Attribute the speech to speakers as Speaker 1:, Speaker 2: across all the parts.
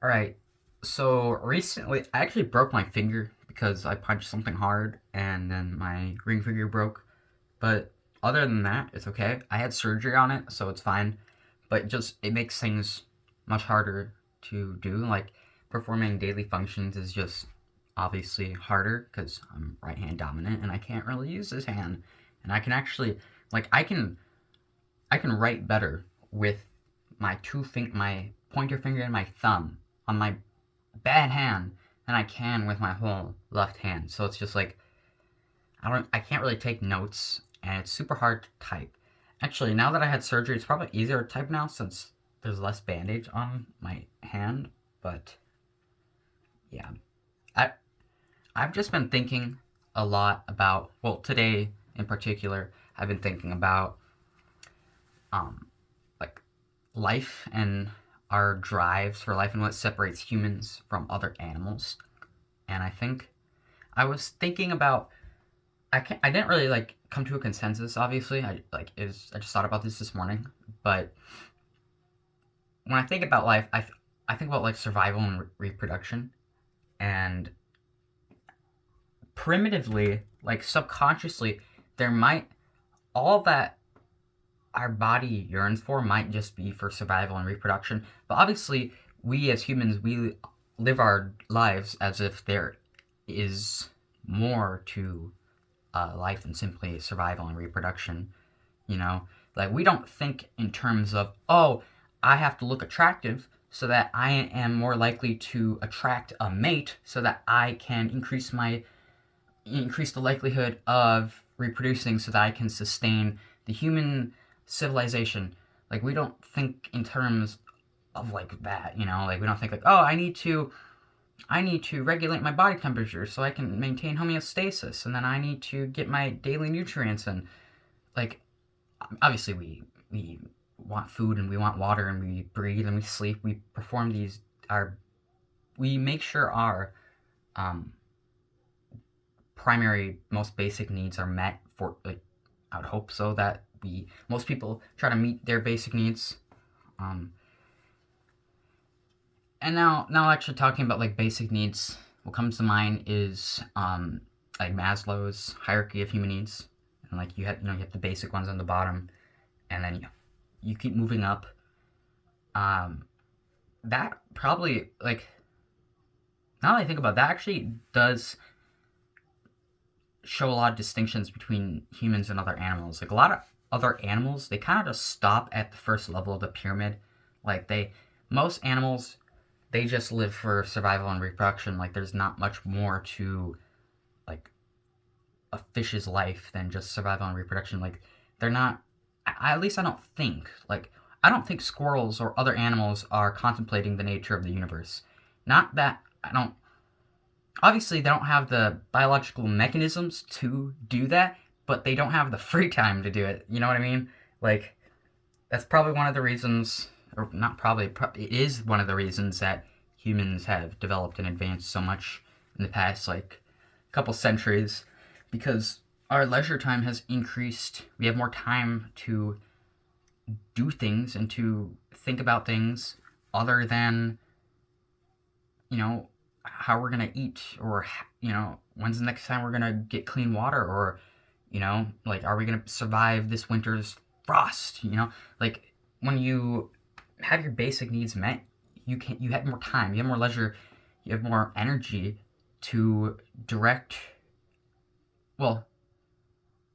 Speaker 1: Alright, so recently I actually broke my finger because I punched something hard and then my ring finger broke. But other than that, it's okay. I had surgery on it, so it's fine. But just it makes things much harder to do. Like performing daily functions is just obviously harder because I'm right hand dominant and I can't really use this hand. And I can actually like I can write better with my pointer finger and my thumb on my bad hand than I can with my whole left hand. So it's just like I can't really take notes and it's super hard to type. Actually, now that I had surgery, it's probably easier to type now since there's less bandage on my hand, but yeah. I I've just been thinking a lot about, well, today in particular, I've been thinking about um like life and our drives for life and what separates humans from other animals. And I was thinking about I didn't really like come to a consensus. Obviously, I just thought about this morning. But when I think about life, I think about like survival and reproduction, and primitively, like subconsciously, there might all that our body yearns for might just be for survival and reproduction. But obviously, we as humans, we live our lives as if there is more to life than simply survival and reproduction. You know, like we don't think in terms of, oh, I have to look attractive so that I am more likely to attract a mate so that I can increase the likelihood of reproducing so that I can sustain the human civilization. Like we don't think in terms of like that, like we don't think like, oh, I need to regulate my body temperature so I can maintain homeostasis, and then I need to get my daily nutrients in. Like obviously we want food and we want water and we breathe and we sleep. We perform these our we make sure our um, primary, most basic needs are met. For like, I would hope so that we most people try to meet their basic needs. Um, and now actually talking about like basic needs, what comes to mind is like Maslow's hierarchy of human needs, and like you have the basic ones on the bottom, and then you keep moving up. Um, that probably like now that I think about that, actually does show a lot of distinctions between humans and other animals. Like a lot of other animals, they kind of just stop at the first level of the pyramid. Like most animals, they just live for survival and reproduction. Like there's not much more to like a fish's life than just survival and reproduction. Like they're not. At least I don't think. Like I don't think squirrels or other animals are contemplating the nature of the universe. Not that I don't obviously they don't have the biological mechanisms to do that, but they don't have the free time to do it. You know what I mean? Like that's probably one of the reasons, or not probably, it is one of the reasons that humans have developed and advanced so much in the past like couple centuries, because our leisure time has increased. We have more time to do things and to think about things other than how we're gonna eat, or when's the next time we're gonna get clean water, or like are we gonna survive this winter's frost. Like when you have your basic needs met, you have more time, you have more leisure, you have more energy to direct. Well,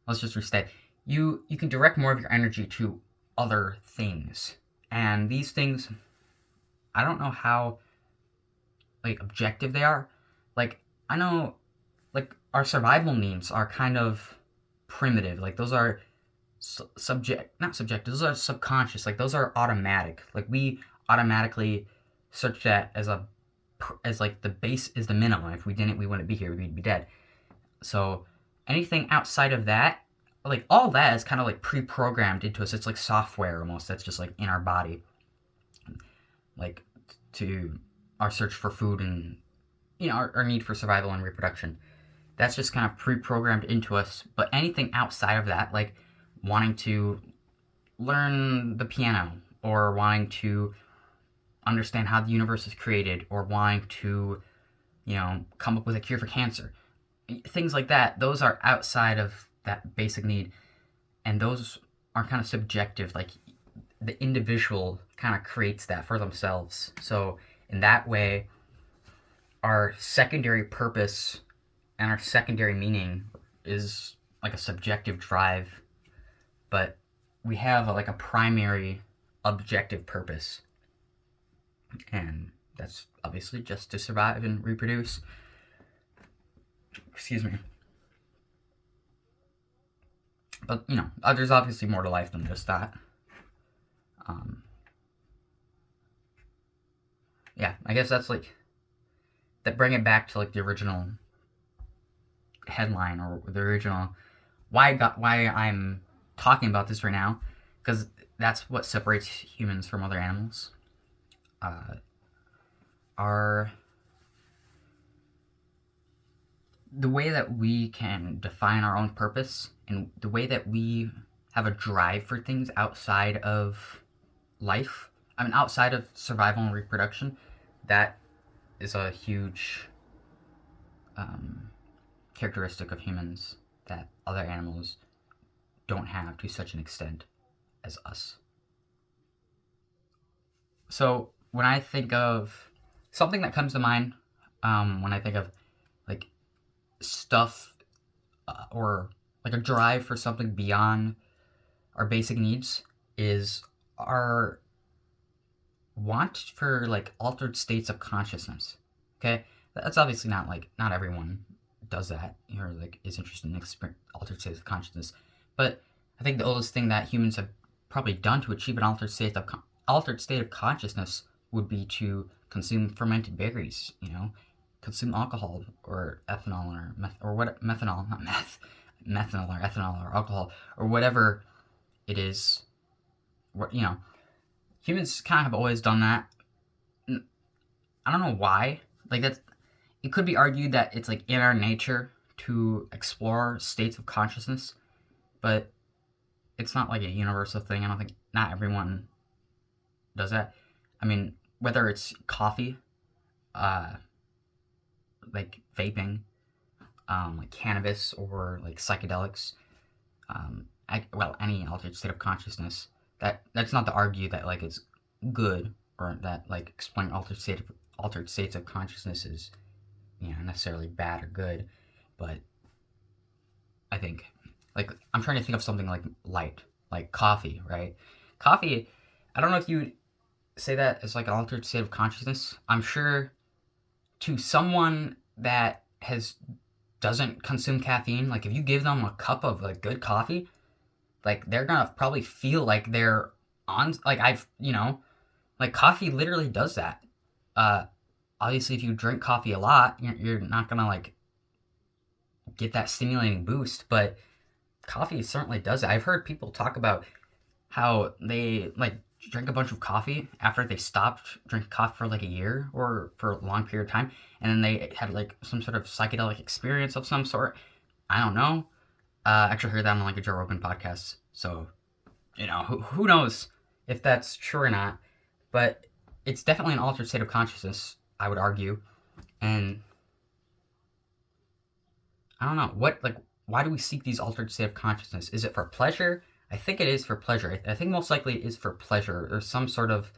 Speaker 1: let's just restate. You can direct more of your energy to other things, and these things, I don't know how like objective they are. Like I know, like our survival needs are kind of primitive. Like those are not subjective. Those are subconscious. Like those are automatic. Like we automatically search that as like the base is the minimum. If we didn't, we wouldn't be here. We'd be dead. So anything outside of that, like all that is kind of like pre-programmed into us. It's like software almost. That's just like in our body, like to our search for food and our need for survival and reproduction. That's just kind of pre-programmed into us. But anything outside of that, like wanting to learn the piano or wanting to understand how the universe is created or wanting to, come up with a cure for cancer. Things like that, those are outside of that basic need, and those are kind of subjective. Like, the individual kind of creates that for themselves. So in that way, our secondary purpose and our secondary meaning is like a subjective drive, but we have like a primary objective purpose, and that's obviously just to survive and reproduce. Excuse me. But there's obviously more to life than just that. Yeah, I guess that's like that. Bring it back to like the original headline or the original why I'm talking about this right now, because that's what separates humans from other animals. Our the way that we can define our own purpose and the way that we have a drive for things outside of life, outside of survival and reproduction, that is a huge characteristic of humans that other animals don't have to such an extent as us. So when I think of something that comes to mind, when I think of like stuff or like a drive for something beyond our basic needs, is our want for like altered states of consciousness. Okay, that's obviously not everyone does that or like is interested in altered states of consciousness, but I think the oldest thing that humans have probably done to achieve an altered state of consciousness would be to consume fermented berries. Consume alcohol or ethanol or methanol, not meth, methanol or ethanol or alcohol or whatever it is. Humans kind of have always done that. I don't know why. Like, that's, it could be argued that it's like in our nature to explore states of consciousness, but it's not like a universal thing. I don't think not everyone does that. Whether it's coffee, like vaping, like cannabis, or like psychedelics, any altered state of consciousness. That's not to argue that like it's good or that like exploring altered states of consciousness is necessarily bad or good, but I think like I'm trying to think of something like light, like coffee, right? Coffee, I don't know if you would say that as like an altered state of consciousness. I'm sure to someone that doesn't consume caffeine, like if you give them a cup of like good coffee, like they're gonna probably feel like they're on, like like coffee literally does that. Obviously if you drink coffee a lot, you're not gonna like get that stimulating boost, but coffee certainly does it. I've heard people talk about how they like drink a bunch of coffee after they stopped drinking coffee for like a year or for a long period of time, and then they had like some sort of psychedelic experience of some sort. I don't know. I actually heard that on like a Joe Rogan podcast, so who knows if that's true or not, but it's definitely an altered state of consciousness, I would argue. And I don't know why do we seek these altered state of consciousness? Is it for pleasure? I think it is for pleasure. I think most likely it is for pleasure or some sort of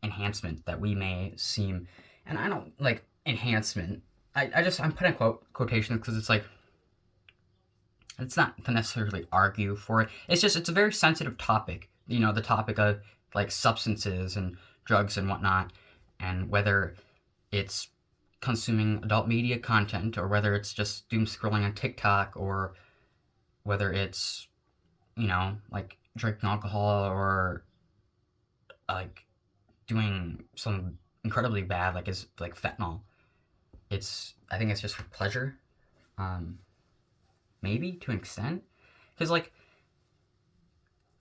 Speaker 1: enhancement that we may seem. And I don't like enhancement. I'm putting quotations because it's like, it's not to necessarily argue for it. It's a very sensitive topic. The topic of like substances and drugs and whatnot, and whether it's consuming adult media content or whether it's just doom scrolling on TikTok, or whether it's like drinking alcohol or like doing something incredibly bad like fentanyl. I think it's just for pleasure, maybe to an extent, because like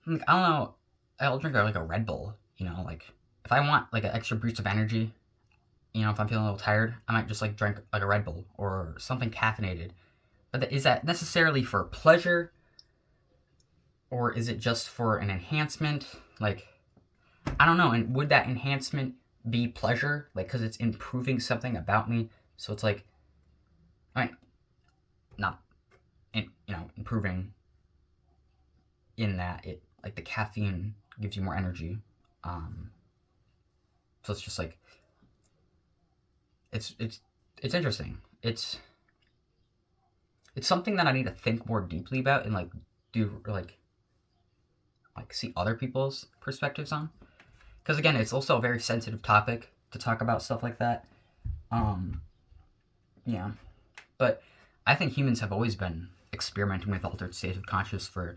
Speaker 1: I don't know, I'll drink like a Red Bull, like if I want like an extra boost of energy, if I'm feeling a little tired, I might just like drink like a Red Bull or something caffeinated. But is that necessarily for pleasure, or is it just for an enhancement? Like, I don't know. And would that enhancement be pleasure? Like, because it's improving something about me. So it's like, I mean, not, improving in that it, like, the caffeine gives you more energy. Um, so it's just like, it's, it's, it's interesting. It's something that I need to think more deeply about and like do like see other people's perspectives on. Because again, it's also a very sensitive topic to talk about stuff like that. Um, yeah, but I think humans have always been experimenting with altered states of consciousness for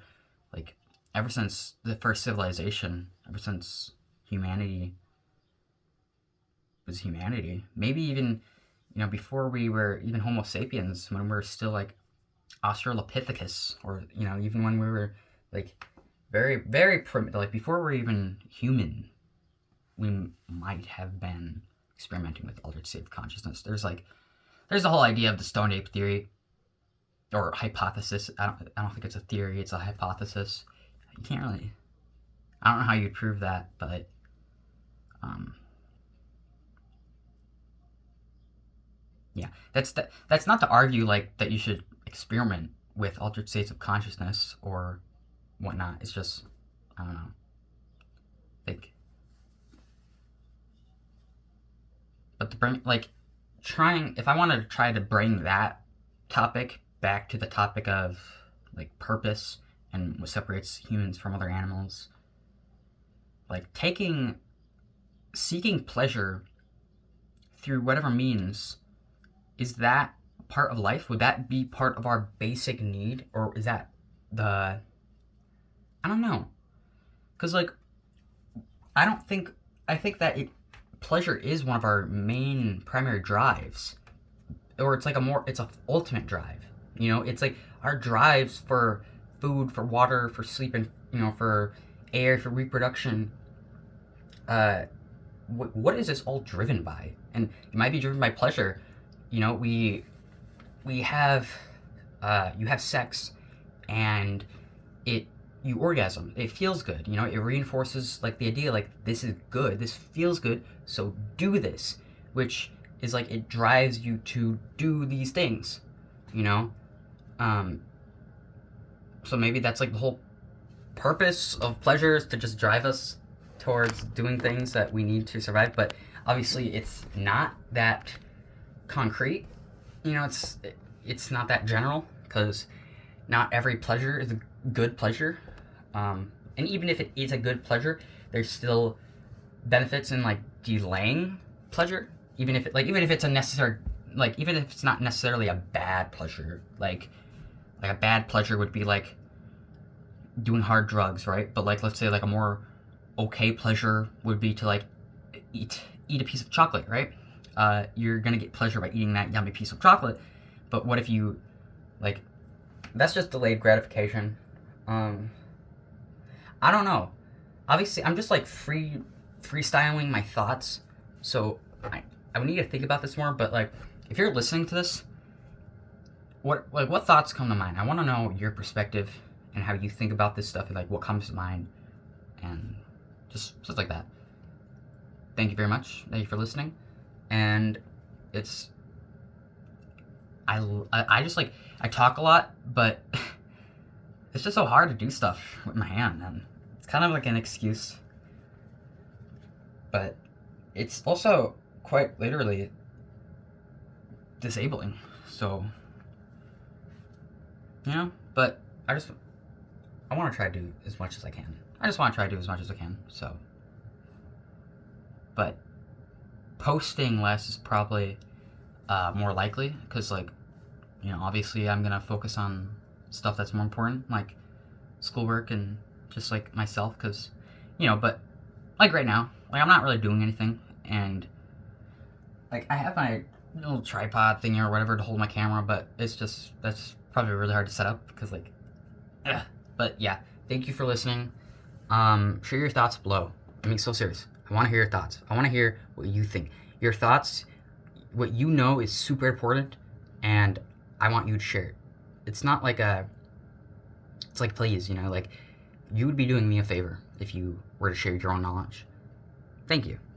Speaker 1: like ever since the first civilization, ever since humanity was humanity. Maybe even before we were even Homo sapiens, when we were still like Australopithecus, or even when we were like very very primitive, like before we're even human, we might have been experimenting with altered state of consciousness. There's the whole idea of the stone ape theory or hypothesis. I don't think it's a theory, it's a hypothesis. You can't really, I don't know how you'd prove that, but um yeah, that's not to argue like that you should experiment with altered states of consciousness or whatnot. It's just, I don't know. Like, but to bring like trying, if I wanted to try to bring that topic back to the topic of like purpose and what separates humans from other animals, like seeking pleasure through whatever means, is that part of life? Would that be part of our basic need, or is that the, I don't know, because like I don't think I think that pleasure is one of our main primary drives, or it's a ultimate drive. It's like our drives for food, for water, for sleep, and for air, for reproduction. Uh, what is this all driven by? And it might be driven by pleasure. We have you have sex, and it you orgasm. It feels good. It reinforces like the idea like this is good. This feels good. So do this, which is like it drives you to do these things. You know, um, so maybe that's like the whole purpose of pleasure is to just drive us towards doing things that we need to survive. But obviously, it's not that concrete. It's not that general because not every pleasure is a good pleasure. And even if it is a good pleasure, there's still benefits in like delaying pleasure, even if it's a necessary, like even if it's not necessarily a bad pleasure. Like a bad pleasure would be like doing hard drugs, right? But like let's say like a more okay pleasure would be to like eat a piece of chocolate, right? You're gonna get pleasure by eating that yummy piece of chocolate. But what if you like, that's just delayed gratification. I don't know. Obviously, I'm just like freestyling my thoughts. So I would need to think about this more. But like, if you're listening to this, what thoughts come to mind? I want to know your perspective and how you think about this stuff, and like what comes to mind, and just stuff like that. Thank you very much. Thank you for listening. And it's I just like I talk a lot, but it's just so hard to do stuff with my hand, and it's kind of like an excuse. But it's also quite literally disabling. So, but I want to try to do as much as I can. I just want to try to do as much as I can. So, but posting less is probably more likely because like obviously I'm gonna focus on stuff that's more important, like schoolwork and just like myself, because but like right now, like I'm not really doing anything, and like I have my little tripod thing or whatever to hold my camera, but that's probably really hard to set up because like ugh. But yeah, thank you for listening. Share your thoughts below. I mean, so serious, I want to hear your thoughts. I want to hear what you think. Your thoughts, what is super important, and I want you to share it. It's not like it's like please, like you would be doing me a favor if you were to share your own knowledge. Thank you.